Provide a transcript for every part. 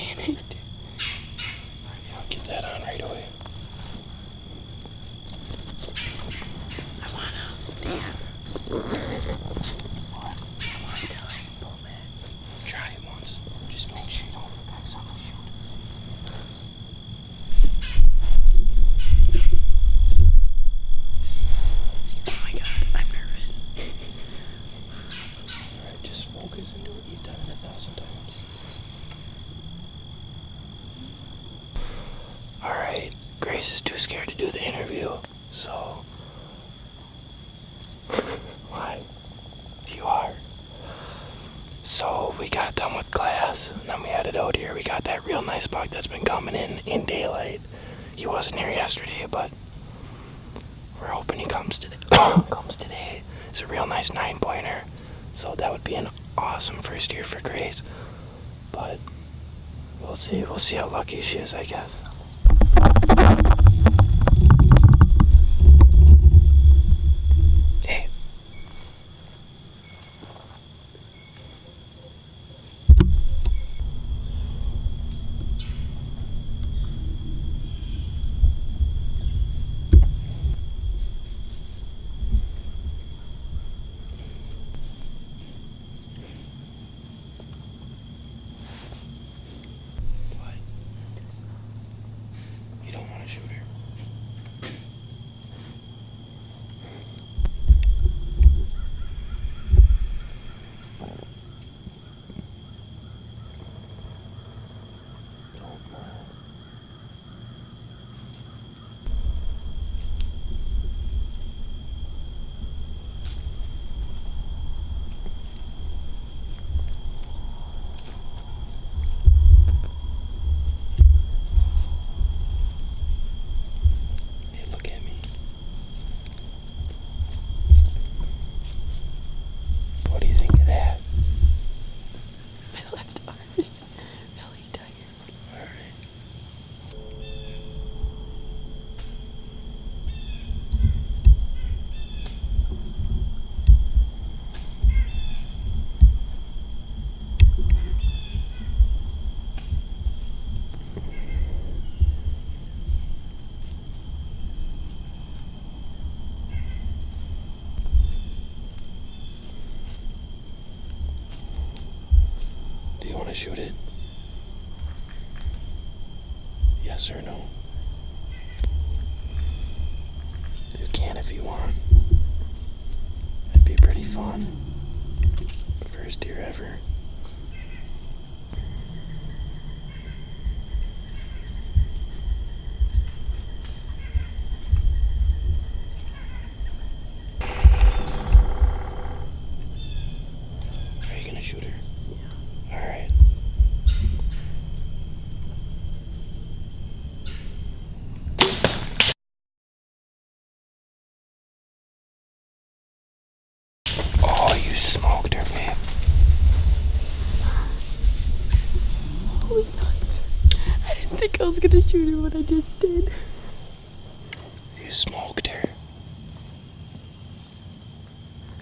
saying it. I'll get that on right away. I wanna. Damn. What? I want to pull back. Try it once. Just make sure you don't X on the shoulder. Oh my god, I'm nervous. Alright, just focus and do what you've done 1,000 times. Alright, Grace is too scared to do the interview, so... Why? You are. So we got done with class, and then we headed out here. We got that real nice buck that's been coming in daylight. He wasn't here yesterday, but we're hoping he comes today. Comes today. It's a real nice 9-pointer, so that would be an awesome first year for Grace. But we'll see. We'll see how lucky she is, I guess. Hey. What? You don't want to shoot her? Hey, look at me. What do you think of that? My left arm is really tired. Alright. Do you want to shoot it? Yes or no? You can if you want. It'd be pretty fun. First year ever. Are you gonna shoot her? Yeah. Alright. Oh, you smoked her, babe. Holy nuts. I didn't think I was gonna shoot her, but I just did. You smoked her.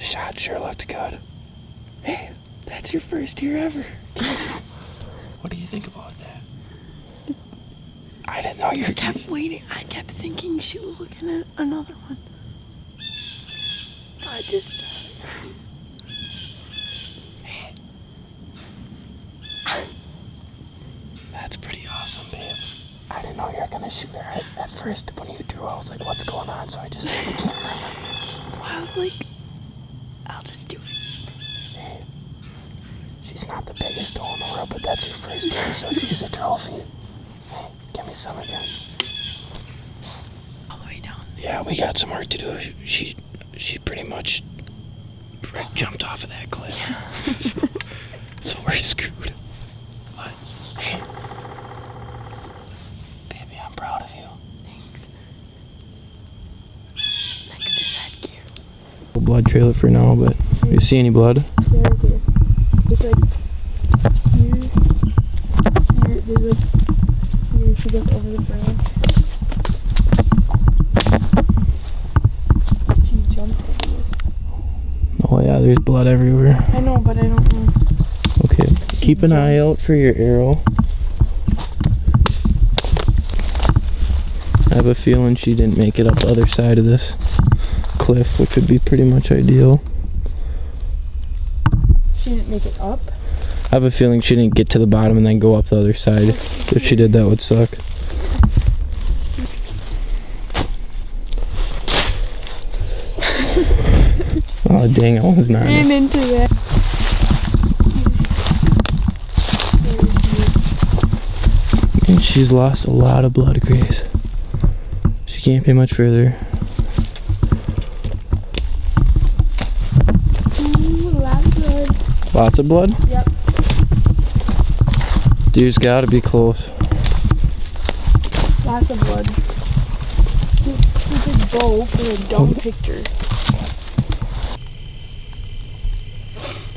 Shot sure looked good. Hey, that's your first year ever. What do you think about that? I didn't know you I were kept waiting. I kept thinking she was looking at another one. So I just... Hey. That's pretty awesome, babe. I didn't know you were gonna shoot her. At first, when you drew, I was like, what's going on? So I just turned the camera on. I was like, I'll just do it. Hey, she's not the biggest doll in the world, but that's your first year, so she's a trophy. Hey, give me some again. All the way down. Yeah, we got some work to do. She pretty much jumped off of that cliff. So we're screwed. But, hey, baby, I'm proud of you. Thanks. Next is headgear. Blood trail it for now, but you see any blood? It's right here. It's like here, there's like here, she goes over the branch. She jumped over this. Oh yeah, there's blood everywhere. I know, but I don't know. Okay, keep an eye out for your arrow. have a feeling she didn't make it up the other side of this cliff, which would be pretty much ideal. She didn't make it up? I have a feeling she didn't get to the bottom and then go up the other side. If she did, that would suck. Oh dang, I was not. I'm into that. And she's lost a lot of blood, Grace. She can't be much further. Ooh, lots of blood. Lots of blood? Yep. Deer's gotta be close. Lots of blood. This stupid bow for a dumb picture.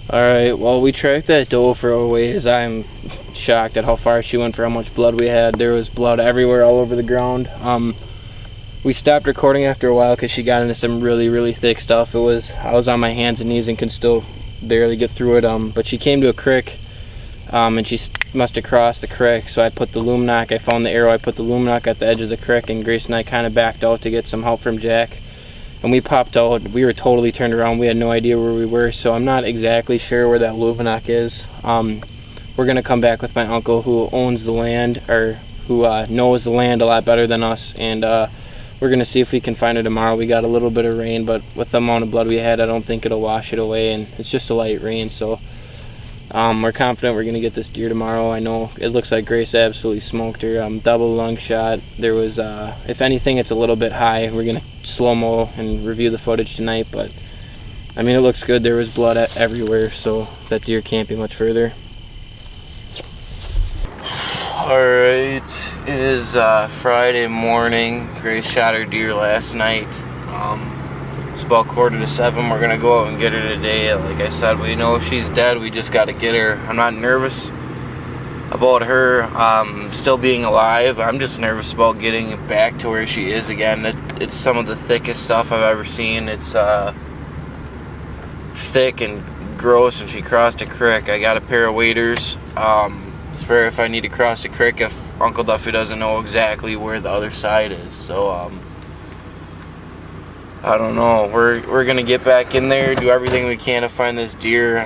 Alright, well, we tracked that doe for a ways. I'm shocked at how far she went for how much blood we had. There was blood everywhere, all over the ground. We stopped recording after a while because she got into some really thick stuff. I was on my hands and knees and can still barely get through it. But she came to a creek, and she must have crossed the creek. So I put the loom knock. I found the arrow. I put the loom knock at the edge of the creek, and Grace and I kind of backed out to get some help from Jack. And we popped out. We were totally turned around. We had no idea where we were. So I'm not exactly sure where that loom knock is. We're gonna come back with my uncle who owns the land, or who knows the land a lot better than us, and we're gonna see if we can find her tomorrow. We got a little bit of rain, but with the amount of blood we had, I don't think it'll wash it away, and it's just a light rain, so we're confident we're gonna get this deer tomorrow. I know it looks like Grace absolutely smoked her. Double lung shot. There was, if anything, it's a little bit high. We're gonna slow-mo and review the footage tonight, but I mean, it looks good. There was blood everywhere, so that deer can't be much further. Alright, it is Friday morning. Grace shot her deer last night. It's about 6:45. We're gonna go out and get her today. Like I said, we know she's dead. We just gotta get her. I'm not nervous about her still being alive. I'm just nervous about getting back to where she is again. It's some of the thickest stuff I've ever seen. It's thick and gross, and she crossed a creek. I got a pair of waders. It's for if I need to cross the creek if Uncle Duffy doesn't know exactly where the other side is. So I don't know. We're gonna get back in there, do everything we can to find this deer.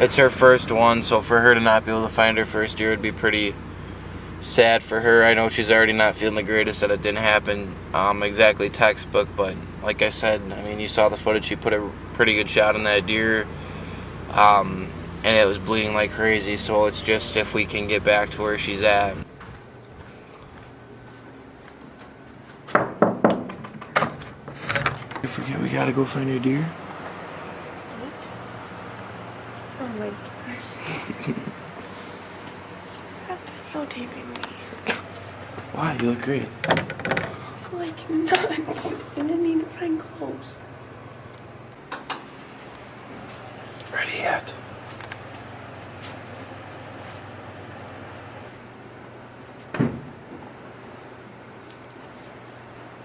It's her first one, so for her to not be able to find her first deer would be pretty sad for her. I know she's already not feeling the greatest that it didn't happen exactly textbook, but like I said, I mean, you saw the footage. She put a pretty good shot on that deer. And it was bleeding like crazy, so it's just if we can get back to where she's at. You forget we gotta go find your deer? What? Oh my gosh. Stop videotaping me. Why? You look great. Like nuts. And I need to find clothes. Ready yet?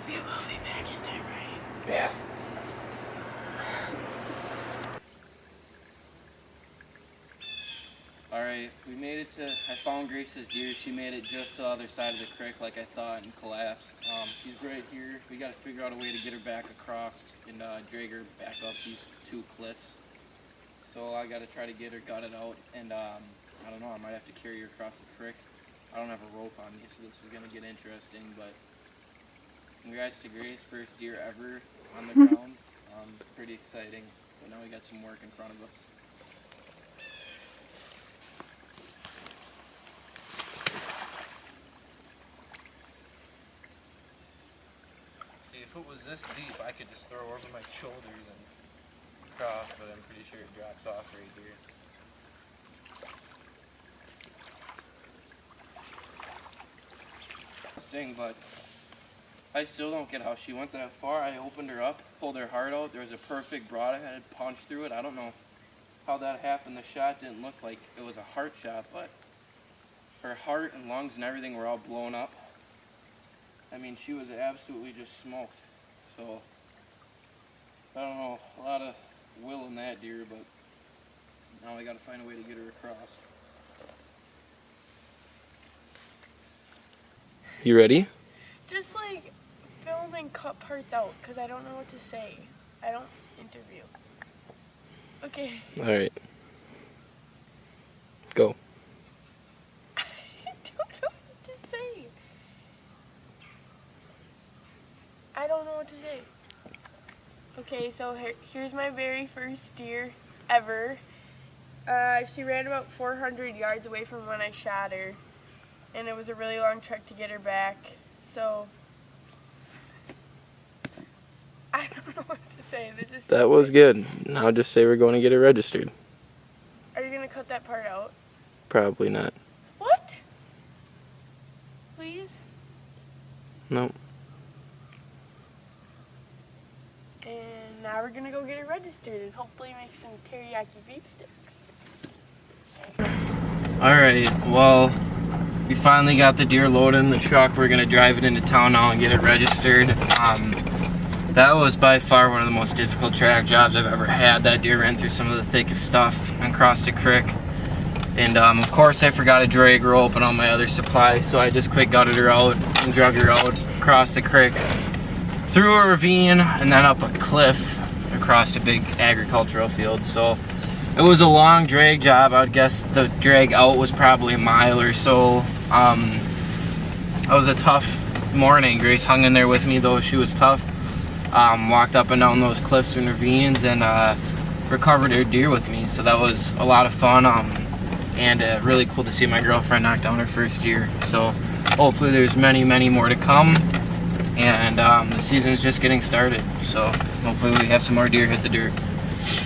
We will be back in time, right? Yeah. Alright, we made it to, I found Grace's deer. She made it just to the other side of the creek like I thought and collapsed. She's right here. We gotta figure out a way to get her back across and drag her back up these two cliffs. So I gotta try to get her gutted out, and I don't know, I might have to carry her across the creek. I don't have a rope on me, so this is gonna get interesting, but congrats to Grace, first deer ever on the ground. Pretty exciting, but now we got some work in front of us. See, if it was this deep, I could just throw over my shoulders and cross, but I'm pretty sure it drops off right here. Thing, but I still don't get how she went that far. I opened her up, pulled her heart out. There was a perfect broadhead punch through it. I don't know how that happened. The shot didn't look like it was a heart shot, but her heart and lungs and everything were all blown up. I mean, she was absolutely just smoked. So I don't know, a lot of will in that deer, but now I gotta find a way to get her across. You ready? Just like cut parts out because I don't know what to say. I don't interview. Okay. All right. Go. I don't know what to say. I don't know what to say. Okay, so here's my very first deer ever. She ran about 400 yards away from when I shot her, and it was a really long trek to get her back. So I don't know what to say. This is That was good. Now just say we're going to get it registered. Are you gonna cut that part out? Probably not. What? Please? No. And now we're gonna go get it registered and hopefully make some teriyaki beef sticks. Alright, well, we finally got the deer loaded in the truck. We're gonna drive it into town now and get it registered. That was by far one of the most difficult track jobs I've ever had. That deer ran through some of the thickest stuff and crossed a creek. And of course I forgot a drag rope and all my other supplies, so I just quick gutted her out and drug her out across the creek, through a ravine, and then up a cliff across a big agricultural field. So it was a long drag job. I would guess the drag out was probably a mile or so. It was a tough morning. Grace hung in there with me, though she was tough. Walked up and down those cliffs and ravines and recovered her deer with me. So that was a lot of fun. And really cool to see my girlfriend knock down her first deer. So hopefully there's many, many more to come. And the season's just getting started. So hopefully we have some more deer hit the dirt.